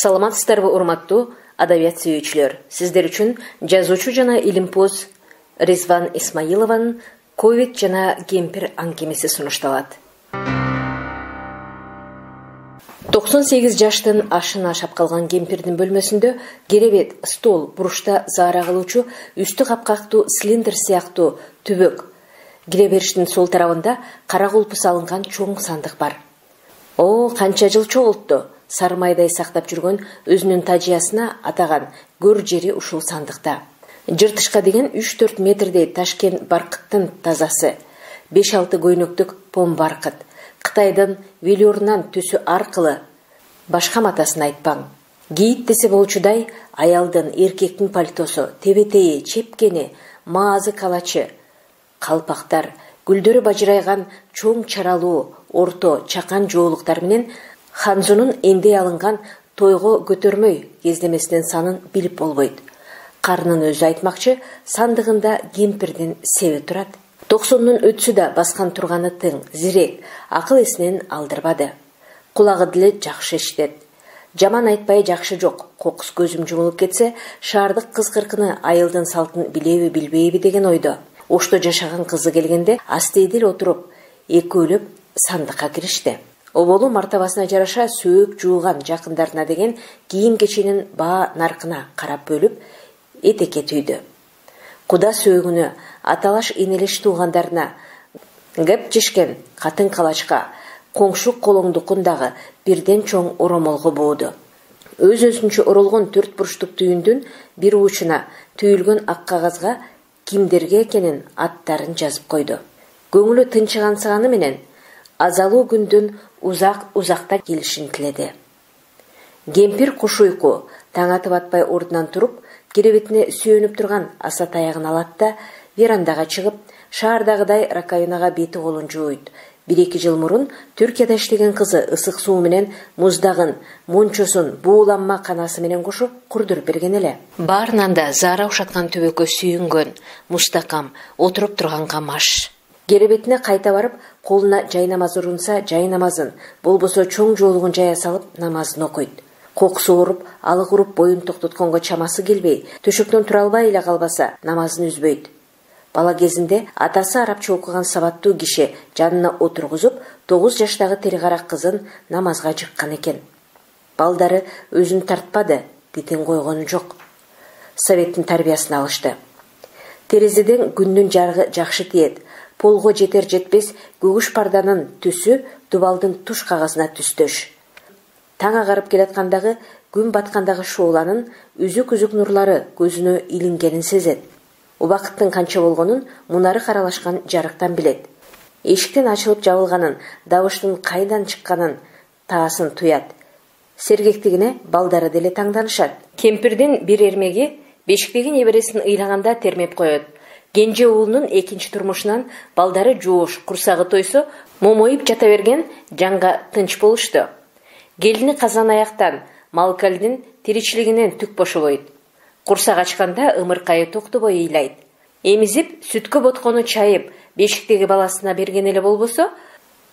Саламатсыздарбы, урматтуу адабият сүйүүчүлөр. Сиздер үчүн жазуучу жана илимпоз Резван Исмаилованын ковид жана кемпир аңгемеси сунушталат. 98 жаштын ашын ашап калган кемпирдин бөлмөсүндө керебет, стол, бурушта заара кылуучу үстү капкактуу цилиндр сыяктуу түбөк. Киребериштин сол тарабында кара кулпу салынган чоң сандык бар. Канча жыл чогултту. Сармайдай сактап жүргөн өзүнүн тажыясына атаган көр жери ушул сандыкта. Жыртышка деген 3-4 метрдей Ташкен баркыттын тазасы, 5-6 көйнөктүк пом баркыт, Кытайдын велюрунан түсү аркылы, башка матасын айтпаң. Кийит десе болчудай аялдын, эркектин пальтосу, тебетейи, чепкени, маазы калачы, калпактар, гүлдөрү бажырайган чоң чаралуу, орто, чакан жоолуктар менен Ханзунун эндей алынган тойго көтөрмөй кездемесинин санын билип болбойт. Карынын өзү айтмакчы, сандыгында кемпирдин себи турат. 90-нун өтсү да баскан турганы тың, зирек, акыл эсинен алдырбады. Кулагы деле жакшы эшитет. Жаман айтпай жакшы жок. Кокус көзүм жумулуп кетсе, шаардык кыз-кыркыны айылдын салтын билеби билбейби деген ойдо. Ошто жашаган кызы келгенде астейдил отуруп, экөөлөп сандыкка киришти. Оболу мартабасына жараша сөөк жууган жакындарына деген кийим-кеченин баа наркына карап бөлүп, этекке түйдү. Куда сөөгүнө, аталаш энелеш туугандарына, кеп жешкен катын калачка, коңшу колоңдукундагы бирден чоң оромолго бууду. Өз-өзүнчө оролгон 4 бурчтук түйүндүн бир учуна түйүлгөн ак кагазга кимдерге экенин аттарын жазып койду. Көңүлү тынчыгансыганы менен азалуу күндүн узакта келишин тиледи. Кемпир куш уйку, таң атып атпай ордунан туруп, керебетине сүйөнүп турган аса таягын алат да, верандага чыгып, шаардагыдай раковинага бети колун жууйт. 1-2 жыл мурун Түркияда иштеген кызы ысык суу менен муздагын, мончосун бууланма канасы менен кошо курдуруп берген эле. Баарынан да заара ушаткан түбөккө сүйүнгөн, мустакам, отуруп турганга маш. Керебетине кайта барып, колуна жай намаз урунса, жай намазын, болбосо чоң жоолугун жая салып, намазын окуйт. Кокусу ооруп, алык уруп, боюн токтотконго чамасы келбей, төшөктөн тура албай эле калбаса, намазын үзбөйт. Бала кезинде атасы арабча окуган сабаттуу киши жанына отургузуп, 9 жаштагы тергарак кызын намазга жыккан экен. Балдары өзүн тартпады, бетин койгону жок. Советтин тарбиясын алышты. Терезеден күндүн жарыгы жакшы тиет. Полго жетер-жетпес көгүш парданын түсү дубалдын туш кагазына түстөш. Таң агарып келаткандагы, күн баткандагы шооланын үзүк-үзүк нурлары көзүнө илингенин сезет. Убакыттын канча болгонун мунары каралашкан жарыктан билет. Эшиктин ачылып жабылганын, дабыштын кайдан чыкканын таасын туят. Сергектигине балдары деле таңданышат. Кемпирдин бир эрмеги бешиктеги небересин ыйлаганда термеп коет. Кенже уулунун экинчи турмушунан балдары жоош, курсагы тойсо, момоюп жата берген жанга тынч болушту. Келини казан аяктан, малкалдин тиричилигинен түк бошобойт. Курсак ачканда ымыркайы токтобой ыйлайт. Эмизип, сүткө боткону чайып, бешиктеги баласына берген эле болбосо,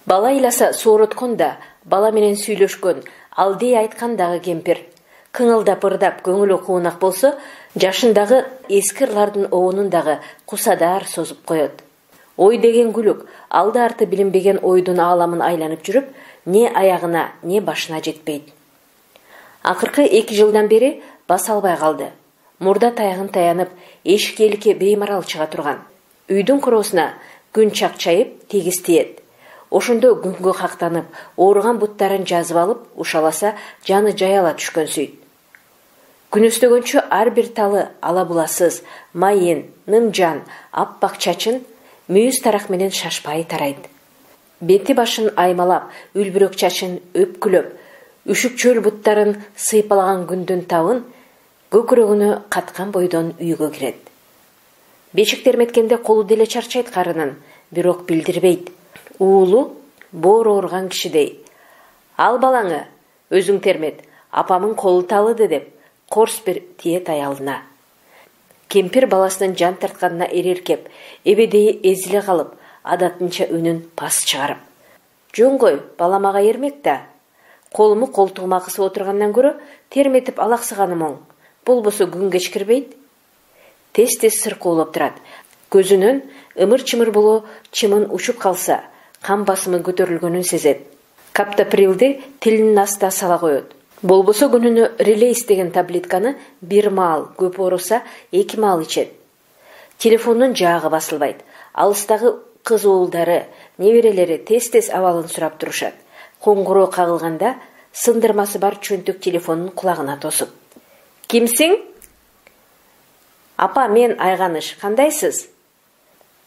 бала ыйласа сооротконда, бала менен сүйлөшкөн, алдый айткандагы кемпир. Кыңылдап ырдап көңүлү куунак болсо, жашындагы эски ырлардын оонун дагы кусадар созуп коет. Ой деген күлүк, алды арты билинбеген ойдун ааламын айланып жүрүп, не аягына, не башына жетпейт. Акыркы 2 жылдан бери бас албай калды. Мурда таягын таянып, эшик эликке беймарал чыга турган. Үйдүн короосуна күн чакчайып, тегиз тиет. Ошондо күнгө кактанып, ооруган буттарын жазып алып, ушаласа жаны жаяла түшкөн сүйт. Күнөстөгөнчө ар бир талы алабуласыз, майын, нымжан, аппак чачын мүйүз тарак менен шашпай тарайт. Бети башын аймалап, үлбүрөк чачын өпкүлөп, үшүк чөл буттарын сыйпалаган күндүн табын көкүрөгүнө каткан бойдон үйгө кирет. Бешик терметкенде колу деле чарчайт карынын, бирок билдирбейт. Уулу боор ооруган кишидей. Ал балаңы, өзүң термет, апамын колу талыды деп, корс бир тиет аялына. Кемпир баласынын жан тартканына эреркеп, эбедейи эзиле калып, адатынча үнүн пас чыгарып. Жөн кой, балам ага эрмек да. Колуму колтугума кысып отургандан көрө терметип алаксыганым оң. Болбосо күн кечкирбейт. Тез-тез сыркуулап турат. Көзүнөн ымыр-чымыр боло чымын учуп калса, кан басымы көтөрүлгөнүн сезет. Каптоприлди тилинин астына сала коет. Болбосо күнүнө релейс деген таблетканы бир маал, көп ооруса 2 маал ичет. Телефондун жаагы басылбайт. Алыстагы кыз уулдары, неберелери тез-тез абалын сурап турушат. Коңгуроо кагылганда сындырмасы бар чөнтөк телефонун кулагына тосуп. Кимсиң? Апа, мен Айганыш. Кандайсыз?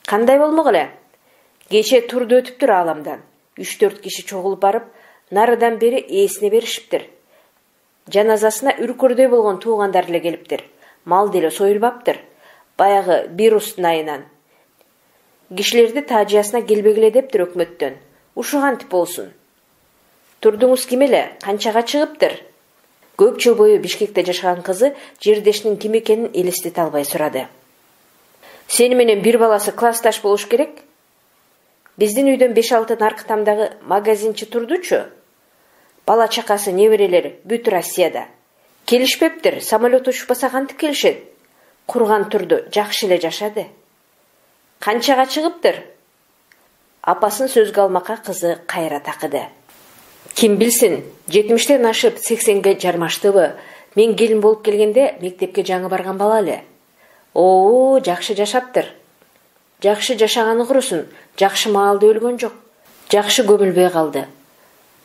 Кандай болмок эле? Кече турду өтүптүр ааламдан. 3-4 киши чогулуп барып, нарыдан бери ээсине беришиптир. Жаназасына үркөрдөй болгон туугандар эле келиптир. Мал деле союлбаптыр. Баягы вирустун айынан. Кишилерди таажиясына келбегиле дептир өкмөттөн. Ушу кантип болсун? Турдуңуз ким эле? Канчага чыгыптыр? Көп жыл бою Бишкекте жашаган кызы жердешинин ким экенин элестете албай сурады. Сени менен бир баласы классташ болуш керек? Биздин үйдөн 5-6 наркытамдагы магазинчи турдучу. Бала чакасы, неберелери бүт Россияда. Келишпептир, самолет учпаса кантип келишет? Курган турду, жакшы эле жашады. Канчага чыгыптыр? Апасын сөзгө алмакка кызы кайра такыды. Ким билсин, 70тен ашып 80ге жармаштыбы? Мен келин болуп келгенде мектепке жаңы барган бала эле. Оо, жакшы жашаптыр. Жакшы жашаганы курусун, жакшы маалда өлгөн жок. Жакшы көмүлбөй калды.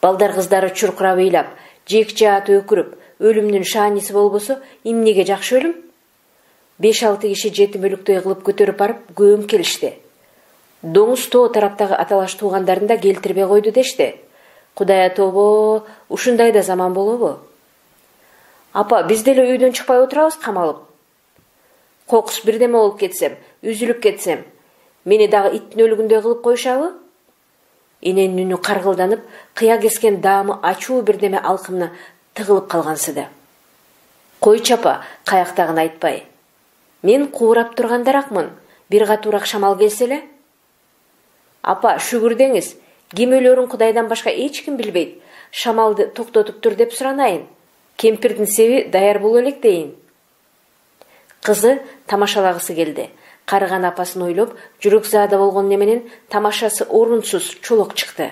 Балдар кыздары чуркурап ыйлап, жек-жаат өкүрүп, өлүмдүн шааниси болбосо, эмнеге жакшы өлүм? 5-6 киши жетим өлүктөй кылып көтөрүп барып, көөм келишти. Доңуз тоо тараптагы аталаш туугандарын да келтирбей койду дешти. Кудайа тобо, ушундай да заман болобу? Апа, биз деле үйдөн чыкпай отурабыз камалып. Кокус бирдеме болуп кетсем, үзүлүп кетсем, мени дагы иттин өлүгүндөй кылып коюшабы? Эненин үнү каргылданып, кыя кескен даамы ачуу бирдеме алкымына тыгылып калгансыды. Койчу апа, каяктагын айтпай. Мен куурап тургандаракмын, бир катуураак шамал келсе эле. Апа, шүгүр деңиз, ким өлөрүн Кудайдан башка эч ким билбейт. Шамалды токтотуп тур деп суранайын. Кемпирдин себи даяр боло элек дейин. Кызы тамашалагысы келди. Карыган апасын ойлоп, жүрөк заада болгон неменен тамашасы орунсуз чолок чыкты.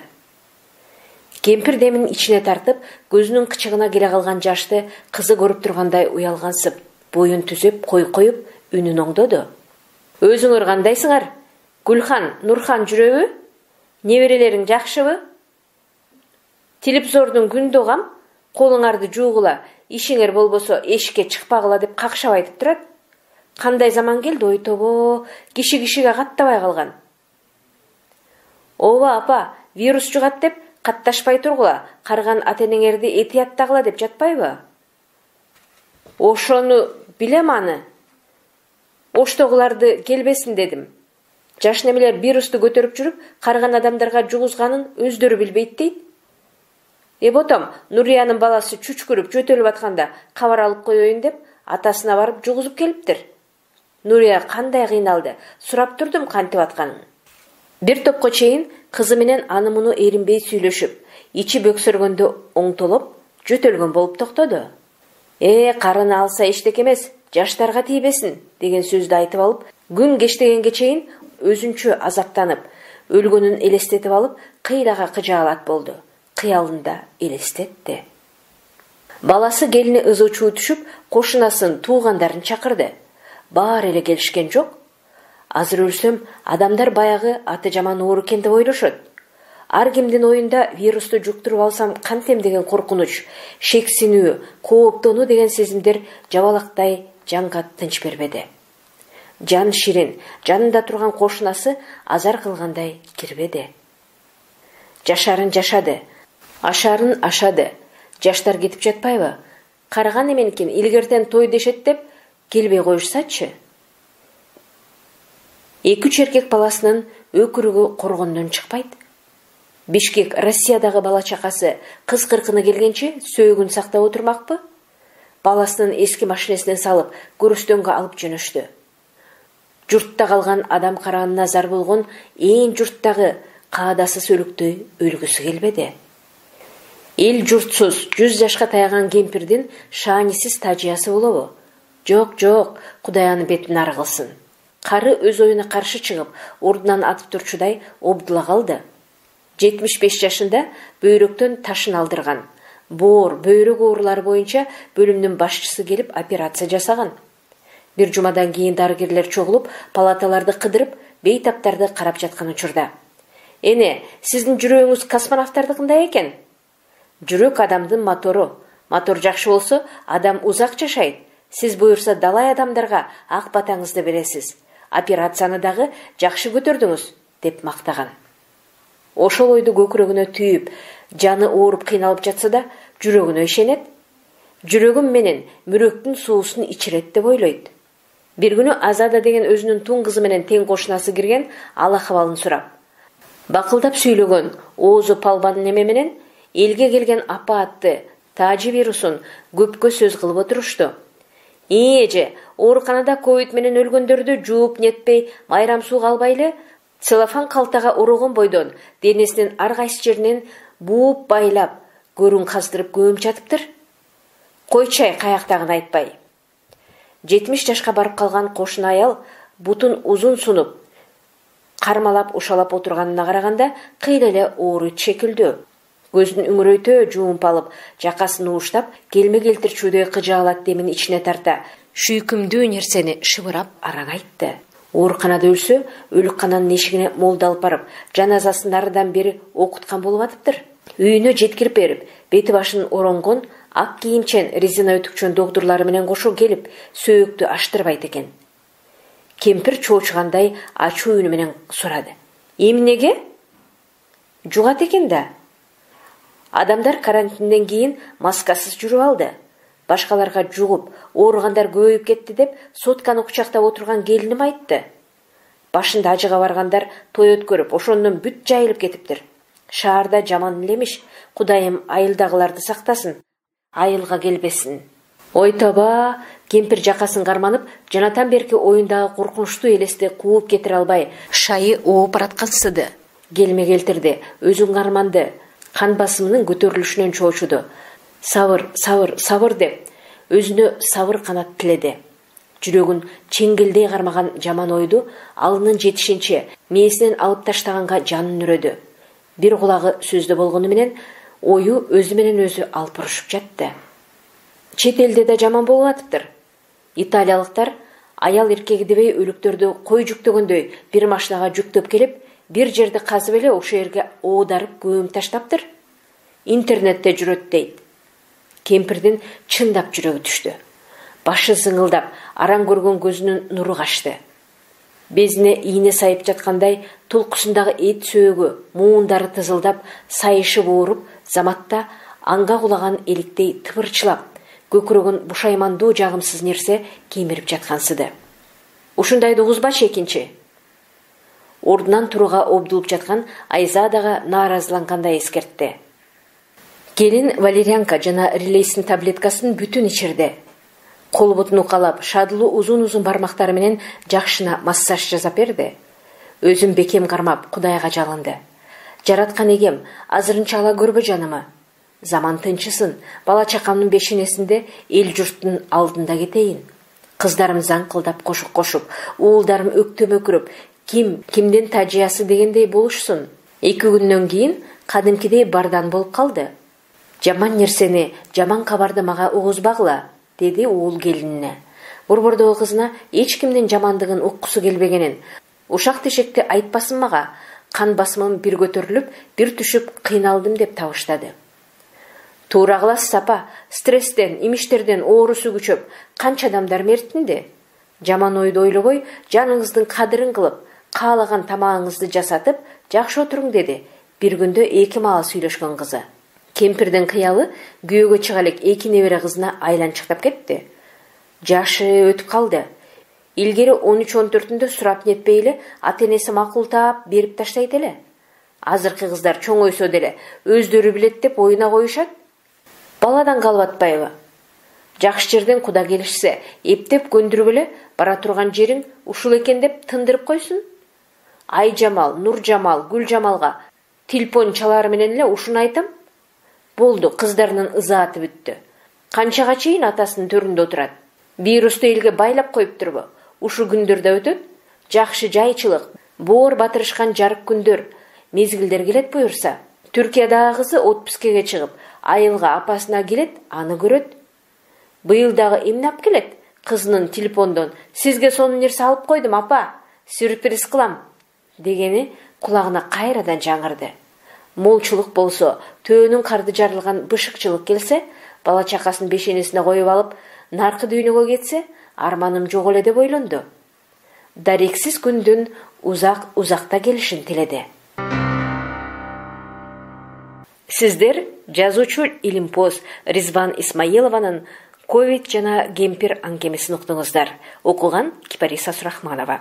Кемпир демин ичине тартып, көзүнүн кычыгына келе калган жашты кызы көрүп тургандай уялгансып, боюн түзөп, коюп, үнүн оңдоду. Өзүңөр кандайсыңар? Гүлхан, Нурхан жүрөбү? Неберелериң жакшыбы? Телевизордун күндө кам, колуңарды жуугула, ишиңер болбосо эшикке чыкпагыла деп какшап айтып турат. Кандай заман келди, ой тобо, киши кишиге каттабай калган. Ооба апа, вирус жугат деп катташпай тургула, карыган ата-энеңерди этияттагыла деп жатпайбы? Ошону билем аны. Оштогуларды келбесин дедим. Жаш немелер вирусту көтөрүп жүрүп, карыган адамдарга жугузганын өздөрү билбейт дейт. Эботом, Нуриянын баласы чүчкүрүп жөтөлүп атканда кабар алып коеюн деп атасына барып жугузуп келиптир. Нурия кандай кыйналды, сурап турдум кантип атканын. Бир топко чейин кызы менен аны муну эринбей сүйлөшүп, ичи бөксөргөндө оңтолоп, жөтөлгөн болуп токтоду. Карыны алса эчтеке эмес, жаштарга тийбесин деген сөздү айтып алып, күн кечтегенге чейин өзүнчө азаптанып, өлгөнүн элестетип алып, кыйлага кыжаалат болду. Кыялында элестетти. Баласы келини ызы-чуу түшүп, кошунасын, туугандарын чакырды. Баары эле келишкен жок. Азыр өлсөм, адамдар баягы аты жаман оор экен деп ойлошот. Ар кимдин оюнда вирусту жуктуруп алсам кантем деген коркунуч, шексинүү, кооптонуу деген сезимдер жабалактай жанга тынч бербеди. Жан ширин, жанында турган кошунасы азар кылгандай кирбеди. Жашарын жашады, ашарын ашады. Жаштар кетип жатпайбы? Карыган эменикин илгертен той дешет деп келбей коюшсачы. 2-3 эркек баласынын өкүрүгү коргондон чыкпайт. Бишкек Россиядагы бала чакасы кыз кыркыны келгенче сөөгүн сактап отурмакпы? Баласынын эски машинесине салып, көрүстөнгө алып жөнөштү. Журтта калган адам караганына зар болгон ээн журттагы каадасыз өлүктөй өлгүсү келбеди. Эл журтсуз 100 жашка таяган кемпирдин шаанисиз тажыясы болобу? Жок, Кудай аны бетин ары кылсын. Кары өз оюна каршы чыгып, ордунан атып турчудай обдула калды. 75 жашында бөйрөктөн ташын алдырган. Боор, бөйрөк оорулары боюнча бөлүмдүн башчысы келип операция жасаган. Бир жумадан кийин дарыгерлер чогулуп, палаталарды кыдырып, бейтаптарды карап жаткан учурда: "Эне, сиздин жүрөгүңүз космонавттардыкындай экен. Жүрөк адамдын мотору. Мотор жакшы болсо, адам узак жашайт. Сиз буюрса далай адамдарга ак батаңызды бересиз. Операцияны дагы жакшы көтөрдүңүз", деп мактаган. Ошол ойду көкүрөгүнө түйүп, жаны ооруп кыйналып жатса да, жүрөгүнө ишенет. Жүрөгүм менен мүрөктүн суусун ичирет деп ойлойт. Бир күнү Азада деген өзүнүн тун кызы менен тең кошунасы кирген, ал акыбалын сурап. Бакылдап сүйлөгөн Оозу Палбан неме менен элге келген апа атты тажи вирусун көпкө сөз кылып отурушту. "Эже, ооруканада ковид менен өлгөндөрдү жууп нетпей, майрам сууга албайлы, целлофан калтага орогон бойдон денесинин ар кайсы жеринен бууп байлап, көрүн каздырып көмүп жатыптыр. Койчай каяктагын айтпай." 70 жашка барып калган кошуна аял бутун узун сунуп, кармалап ушалап отурганына караганда кыйла эле оорут шекилдүү. Көзүн үңүрөйтө жуумп алып, жакасын ууштап, келме-келтирчүүдөй кыжаалат демин ичине тарта, шүйкүмдүү нерсени шыбырап аран айтты. Ооруканада өлсө, өлүккананын эшигине молду алып барып, жаназасын нарыдан бери окуткан болуп атыптыр. Үйүнө жеткирип берип, бети башын оронгон, ак кийимчен, резина өтүкчөн доктурлары менен кошо келип, сөөктү аштырбайт экен. Кемпир чоочугандай ачуу үнү менен сурады: "Эмнеге? Жугат экен да." Адамдар карантинден кийин маскасыз жүрүп алды. Башкаларга жугуп, ооругандар көбөйүп кетти деп сотканы кучактап отурган келиним айтты. Башында ажыга баргандар той өткөрүп, ошондон бүт жайылып кетиптир. Шаарда жаман элемиш, Кудайым айылдагыларды сактасын, айылга келбесин. Ой тоба, кемпир жакасын карманып, жанатан берки оюндагы коркунучтуу элести кууп кетире албай, шайы ооп бараткансыды. Келме келтирди, өзүн карманды, кан басымынын көтөрүлүшүнөн чоочуду. Сабыр деп, өзүнө сабыр канат тиледи. Жүрөгүн чеңгелдей кармаган жаман ойду алынын жетишинче мээсинен алып таштаганга жанын үрөдү. Бир кулагы сөздө болгону менен ою өзү менен өзү алпырышып жатты. Чет элде да жаман болуп атыптыр. Италиялыктар аял эркеги дебей өлүктөрдү кой жүктөгөндөй бир машинага жүктөп келип, бир жерди казып эле ошол жерге оодарып көмүп таштаптыр. Интернетте жүрөт дейт. Кемпирдин чындап жүрөгү түштү. Башы зыңылдап, аран көргөн көзүнүн нуру качты. Безине ийне сайып жаткандай толкусундагы эт сөөгү, муундары тызылдап, сайышып ооруп, заматта анга кулаган эликтей тыпырчылап, көкүрөгүн бушаймандуу жагымсыз нерсе кемирип жаткансыды. "Ушундайды угузбачы экинчи." Ордунан турууга обдулуп жаткан Айзадага нааразылангандай эскертти. Келин валерьянка жана релейстин таблеткасын бүтүн ичирди. Кол бутун укалап, шадылуу узун бармактары менен жакшына массаж жасап берди. Өзүн бекем кармап, Кудайга жалынды. "Жараткан эгем, азырынча ала көрбө жанымы. Заман тынчысын, бала чакамдын бешенесинде эл журттун алдында кетейин. Кыздарым заңкылдап кошуп, уулдарым өктөм-өкүрүп, кимдин тажыясы дегендей болушсун." 2 күндөн кийин кадимкидей бардан болуп калды. "Жаман нерсени, жаман кабарды мага угузбагыла", деди уул келинине. Борбордогу кызына эч кимдин жамандыгын уккусу келбегенин, ушак тешекти айтпасын мага, кан басымым бир көтөрүлүп, бир түшүп кыйналдым деп табыштады. "Туура кыласыз апа, стресстен, имиштерден оорусу күчөп, канча адамдар мертинди. Жаман ойду ойлобой, жаныңыздын кадырын кылып, каалаган тамагыңызды жасатып, жакшы отуруң", деди бир күндө 2 маал сүйлөшкөн кызы. Кемпирдин кыялы күйөөгө чыга элек 2 небере кызына айланчыктап кетти. Жашы өтүп калды. Илгери 13-14-үндө сурап нетпей эле ата-энеси макултап берип таштайт эле. Азыркы кыздар чоңойсо деле өздөрү билет деп оюна коюшат. Баладан калып атпайбы? Жакшы жерден куда келишсе, эптеп көндүрүп эле бара турган жериң ушул экен деп тындырып койсун. Айжамал, Нуржамал, Гүлжамалга телефон чалары менен эле ушуну айтам. Болду, кыздарынын ызааты бүттү. Канчага чейин атасынын төрүндө отурат? Вирусту элге байлап коюп турбу? Ушу күндөрдө өтөт. Жакшы жайчылык, боор батырышкан жарык күндөр, мезгилдер келет буюрса. Түркиядагы кызы отпускеге чыгып, айылга апасына келет, аны көрөт. Быйыл дагы эмне алып келет? Кызынын телефондон "Сизге сонун нерсе алып койдум, апа. Сюрприз кылам" дегени кулагына кайрадан жаңырды. Молчулук болсо, төөнүн карды жарылган бышыкчылык келсе, бала чакасын бешенесине коюп алып, наркы дүйнөгө кетсе, арманым жок эле деп ойлонду. Дарексиз күндүн узакта келишин тиледи. Сиздер жазуучу илимпоз Ризван Исмаилованын Ковид жана кемпир аңгемесин уктуңуздар. Окуган Кипариса Сурахманова.